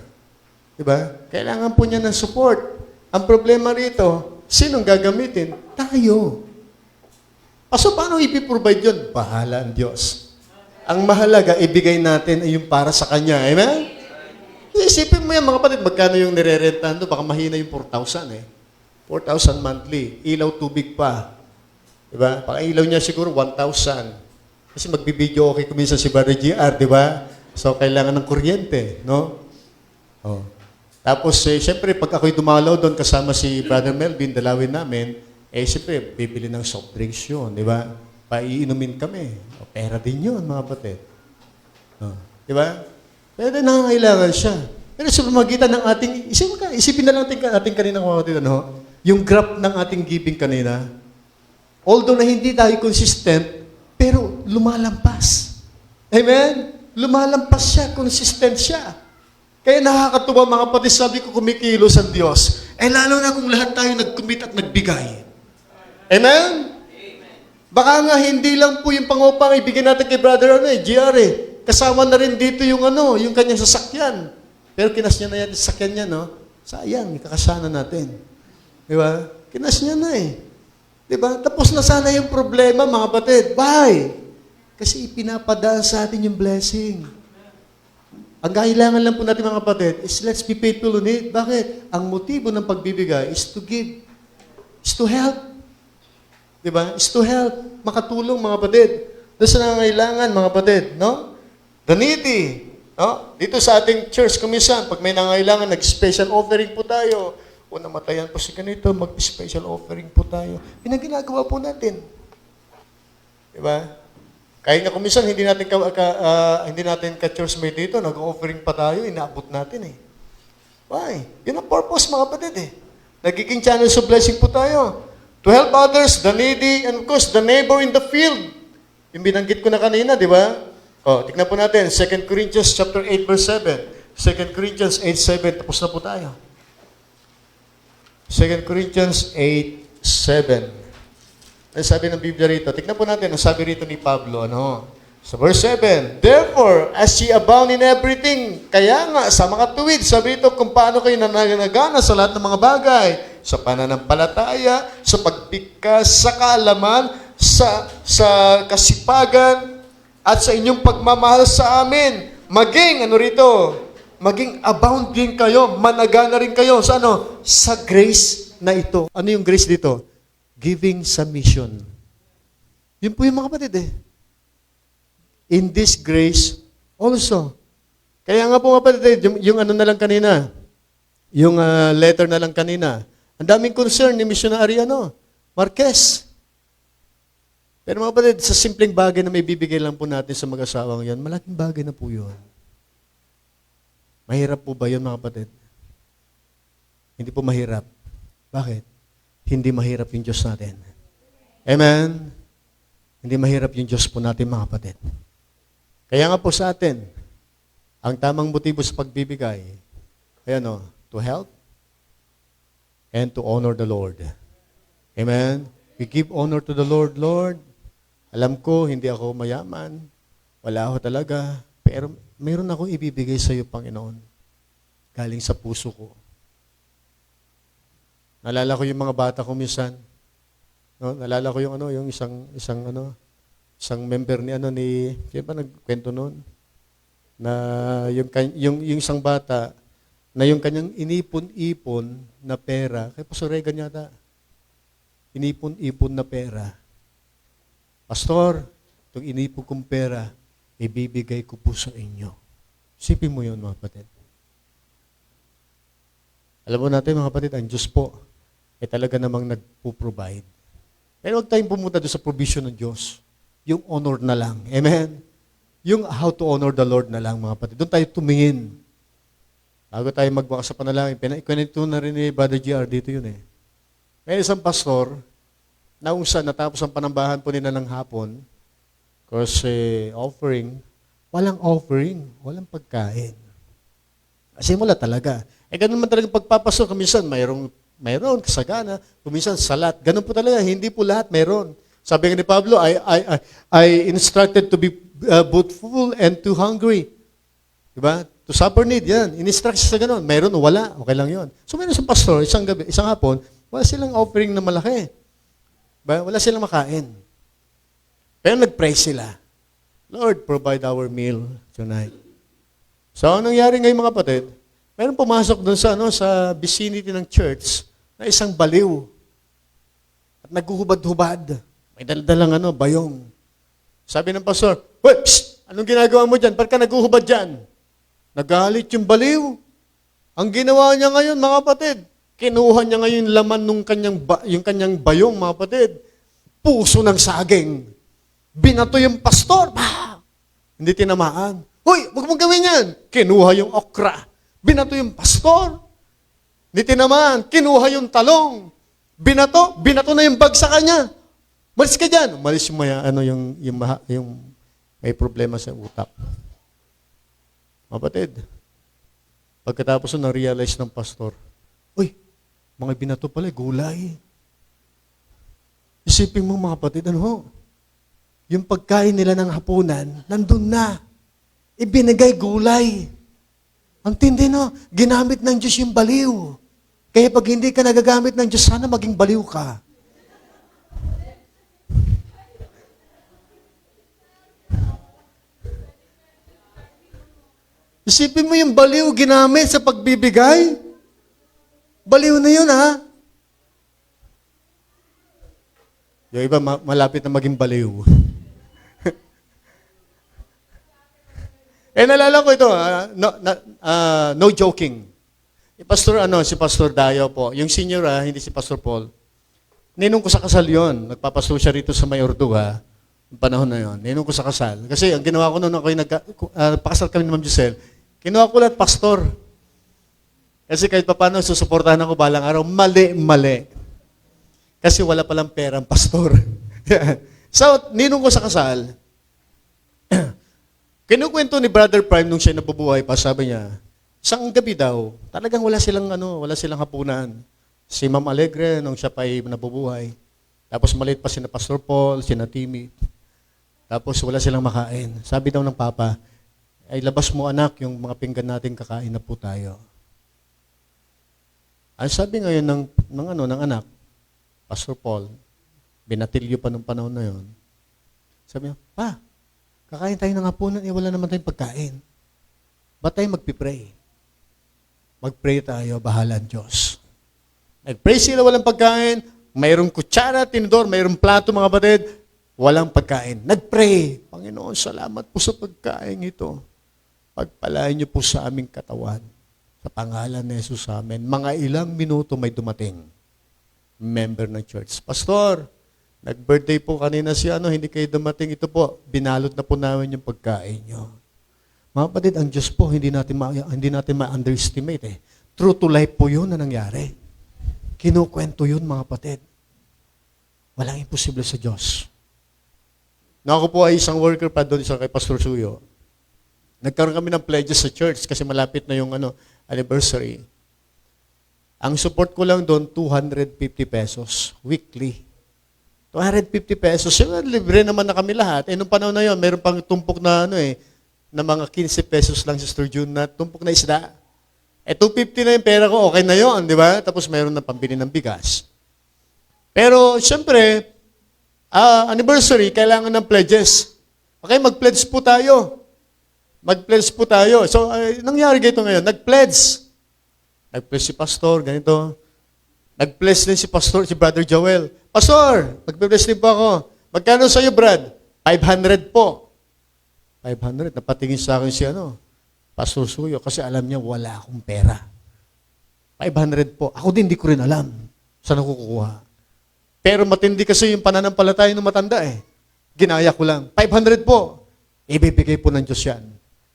Di ba? Kailangan po niya ng support. Ang problema rito, sinong gagamitin? Tayo. So, paano ipiprovide yun? Bahala ang Diyos. Ang mahalaga, ibigay natin ay yung para sa Kanya. Amen? Isipin mo yan, mga kapatid, magkano yung nire-rentahan doon? Baka mahina yung 4,000 4,000 monthly. Ilaw, tubig pa. Diba? Pang ilaw niya siguro 1,000. Kasi magbibideo okay kuminsan si Brother GR, di ba? So, kailangan ng kuryente, no? Oh. Tapos, siyempre, pag ako'y dumalaw doon kasama si Brother Melvin, dalawin namin, siyempre, bibili ng soft drinks yun, di ba? Paiinumin kami. O, pera din yun, mga kapatid. Oh. Di ba? Pwede nangangailangan siya. Pero sa pamagitan ng ating, isipin na lang ating kanina, mga kapatid, yung graph ng ating giving kanina, although na hindi tayo consistent, pero lumalampas. Amen? Lumalampas siya, consistent siya. Kaya nakakatuwa mga kapatid, sabi ko kumikilos ang Diyos. Lalo na kung lahat tayo nag-commit at nagbigay. Amen? Baka nga hindi lang po yung pangupang ibigay natin kay Brother GR Kasama na rin dito yung yung kanyang sasakyan. Pero kinas niya na yan, sasakyan niya, sayang, ikakasana natin. Di ba? Kinas niya na Di ba? Tapos na sana yung problema, mga kapatid. Why? Kasi ipinapadaan sa atin yung blessing. Ang kailangan lang po natin, mga kapatid, is let's be faithful on it. Bakit? Ang motibo ng pagbibigay is to give. Is to help. Di ba? Is to help. Makatulong, mga kapatid. Doon sa nangangailangan, mga kapatid. No? The needy. No? Dito sa ating church, kumisan, pag may nangangailangan, nag-special offering po tayo. O namatayan po si ganito, mag-special offering po tayo. Yan ang ginagawa po natin. Diba? Kahit nga kumisan, hindi natin ka-church mate dito, nag-offering pa tayo, inaabot natin Why? Yun ang purpose, mga kapatid Nagiging channel of blessing po tayo. To help others, the needy, and of course, the neighbor in the field. Yung binanggit ko na kanina, di ba? Tignan po natin, 2 Corinthians chapter 8, verse 7. 2 Corinthians 8:7, tapos na po tayo. 2 Corinthians 8:7. Ano sabi ng Biblia rito? Tignan po natin, ang sabi rito ni Pablo, Sa verse 7, Therefore, as ye abound in everything, kaya nga, sa mga tuwid, sabi rito, kung paano kayo nananagana sa lahat ng mga bagay, sa pananampalataya, sa pagpikas, sa kaalaman, sa kasipagan, at sa inyong pagmamahal sa amin, maging, maging abound din kayo, managana rin kayo, sa Sa grace na ito. Ano yung grace dito? Giving submission. Yun po yung mga kapatid In this grace also. Kaya nga po mga kapatid, yung na lang kanina, yung letter na lang kanina, ang daming concern ni missionary Marquez. Pero mga kapatid, sa simpleng bagay na may bibigay lang po natin sa mag-asawang yan, malaking bagay na po yun. Mahirap po ba yun, mga kapatid? Hindi po mahirap. Bakit? Hindi mahirap yung Diyos natin. Amen? Hindi mahirap yung Diyos po natin, mga kapatid. Kaya nga po sa atin, ang tamang motibo sa pagbibigay, to help and to honor the Lord. Amen? We give honor to the Lord. Lord, alam ko, hindi ako mayaman. Wala ako talaga. Pero mayroon akong ibibigay sa iyo, Panginoon. Galing sa puso ko. Nalala ko yung mga bata ko minsan. Nalala ko yung isang member sino ba nagkwento noon? Na yung isang bata, na yung kanyang inipon-ipon na pera, kay Pastor Regan yata, inipon-ipon na pera, Pastor, itong inipon kong pera, ibibigay ko po sa inyo. Isipin mo yun, mga kapatid. Alam mo natin, mga kapatid, ang Diyos po, talaga namang nagpo-provide. Pero huwag tayong pumunta doon sa provision ng Diyos. Yung honor na lang. Amen? Yung how to honor the Lord na lang, mga kapatid. Doon tayo tumingin. Bago tayo magbukas sa panalangin, ikwento na rin ni Brother GR dito yun eh. May isang pastor, na kung saan natapos ang panambahan po nila ng hapon, kasi offering, walang walang pagkain. Kasi wala talaga. Ganun man talaga pagpapasok, minsan mayroon kasagana, kuminsan salat. Ganun po talaga, hindi po lahat mayroon. Sabi nga ni Pablo, I instructed to be both full and too hungry. Diba? To suffer need, yan. In-instruct sa ganun. Mayroon o wala, okay lang yon. So mayroon isang pastor, isang hapon, wala silang offering na malaki. Diba? Wala silang makain. Pero nag-pray sila. Lord, provide our meal tonight. So anong nangyari ngayon, mga kapatid? Mayroon pumasok doon sa vicinity ng church na isang baliw. At naghuhubad-hubad. May daldalang bayong. Sabi ng pastor, "Hoy, psst! Anong ginagawa mo dyan? Ba't ka naghuhubad dyan?" Nagalit yung baliw. Ang ginawa niya ngayon, mga kapatid, kinuha niya ngayon yung laman ng kanyang bayong, mga kapatid. Puso ng saging. Binato yung pastor. Bah! Hindi tinamaan. "Hoy, wag mong gawin yan." Kinuha yung okra. Binato yung pastor. Hindi tinamaan. Kinuha yung talong. Binato na yung bag sa kanya. Malis ka dyan. Malis yung may problema sa utak. Kapatid, pagkatapos na-realize ng pastor, "Uy, mga binato pala, gulay." Isipin mo, mga kapatid, yung pagkain nila ng hapunan, nandun na. Ibinigay gulay. Ang tindi, ginamit ng Diyos yung baliw. Kaya pag hindi ka nagagamit ng Diyos, sana maging baliw ka. Isipin mo yung baliw ginamit sa pagbibigay. Baliw na yun, ha? Yung iba, malapit na maging baliw. Nalala ko ito, no joking. Si Pastor Dayo po, yung senior, hindi si Pastor Paul. Ninong ko sa kasal yon. Nagpapasto siya rito sa Mayorduga, yung panahon na yon. Ninong ko sa kasal. Kasi ang ginawa ko noon, pakasal kami ni Ma'am Giselle, kinuha ko lahat pastor. Kasi kahit paano, susuportahan ako balang araw, mali. Kasi wala palang perang pastor. So, ninong ko sa kasal, kinukwento ni Brother Prime nung siya nabubuhay pa, sabi niya, isang gabi daw, talagang wala silang hapunan. Si Ma'am Alegre, nung siya pa ay nabubuhay. Tapos maliit pa sina Pastor Paul, sina Timmy. Tapos wala silang makain. Sabi daw ng Papa, "Ay labas mo anak, yung mga pinggan natin kakain na po tayo." Ang sabi ngayon ng anak, Pastor Paul, binatilyo pa nung panahon na yon. Sabi niya, "Pa, kakain tayo ng hapunan, wala naman tayong pagkain. Ba't tayo magpipray? Magpray tayo, bahala ang Diyos." Nagpray sila, walang pagkain, mayroong kutsara, tinidor, mayroong plato, mga kapatid, walang pagkain. Nagpray, "Panginoon, salamat po sa pagkain ito. Pagpalain niyo po sa aming katawan. Sa pangalan ni Jesus amen." Mga ilang minuto may dumating. Member ng church. "Pastor, nag-birthday po kanina si hindi kayo dumating. Ito po, binalot na po namin yung pagkain niyo." Mga kapatid, ang Diyos po, hindi natin ma-underestimate. True to life po yun na nangyari. Kinukwento yun, mga kapatid. Walang imposible sa Diyos. Ako po ay isang worker pa doon kay Pastor Suyo. Nagkaroon kami ng pledges sa church kasi malapit na yung anniversary. Ang support ko lang doon, 250 pesos weekly. 250 pesos. Libre naman na kami lahat. Nung panahon na yun, meron pang tumpok na na mga 15 pesos lang, Sister June, na tumpok na isda. 250 na yung pera ko, okay na yun, di ba? Tapos meron na pambili ng bigas. Pero, syempre, anniversary, kailangan ng pledges. Okay, mag-pledge po tayo. So, nangyari ganito ngayon, nag-pledge. Nag-bless si Pastor, ganito. Nag-bless din si Pastor, si Brother Joel. Pastor, mag-bless din po ako. Magkano sa'yo, Brad? 500 po. 500. Napatingin sa akin si Pastor Suyo, kasi alam niya wala akong pera. 500 po. Ako din, di ko rin alam saan ako kukuha. Pero matindi kasi yung pananampalataya ng matanda eh. Ginaya ko lang. 500 po. Ibibigay po ng Diyos yan.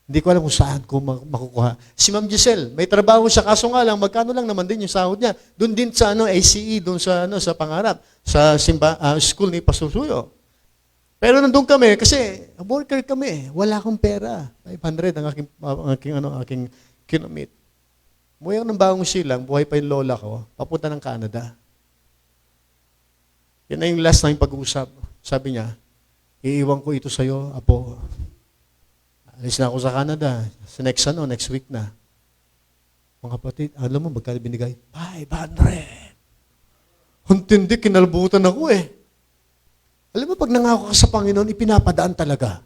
Hindi ko alam kung saan ko makukuha. Si Ma'am Giselle, may trabaho siya, kaso nga lang, magkano lang naman din yung sahod niya. Doon din sa ACE, doon sa, sa Pangarap, sa school ni Pastor Suyo. Pero nandun kami, kasi worker kami, wala akong pera. 500 ang aking kinumit. Muyang ng bagong silang, buhay pa yung lola ko, papunta ng Canada. Yan na yung last na yung pag-uusap. Sabi niya, iiwan ko ito sa'yo, apo. Alis na ako sa Canada. Sa next week na. Mga kapatid, alam mo, magkano binigay? 500. Ang tindi, kinalbutan ako eh. Alam mo, pag nangako ka sa Panginoon, ipinapadaan talaga.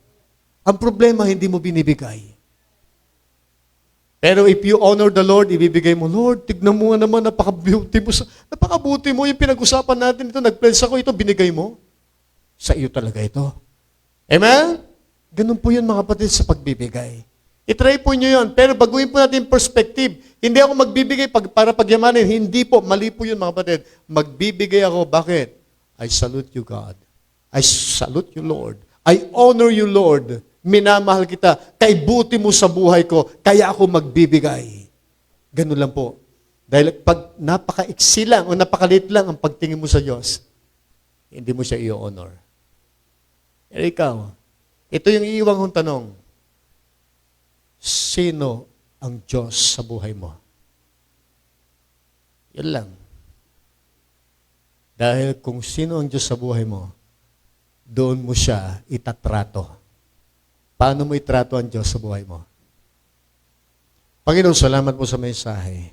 Ang problema, hindi mo binibigay. Pero if you honor the Lord, ibibigay mo, Lord, tignan mo nga naman, napakabuti mo yung pinag-usapan natin ito, nag-pledge ako ito, binigay mo. Sa iyo talaga ito. Amen? Ganun po yun mga kapatid sa pagbibigay. I-try po nyo yun. Pero baguhin po natin yung perspective. Hindi ako magbibigay para pagyamanin. Hindi po. Mali po yun mga kapatid. Magbibigay ako. Bakit? I salute you, God. I salute you, Lord. I honor you, Lord. Minamahal kita. Kay buti mo sa buhay ko. Kaya ako magbibigay. Ganun lang po. Dahil pag napaka-iksi lang o napakalit lang ang pagtingin mo sa Diyos, hindi mo siya i-honor. Pero ikaw, ito yung iiwang kong tanong. Sino ang Diyos sa buhay mo? Yan lang. Dahil kung sino ang Diyos sa buhay mo, doon mo siya itatrato. Paano mo itrato ang Diyos sa buhay mo? Panginoon, salamat po sa mensahe.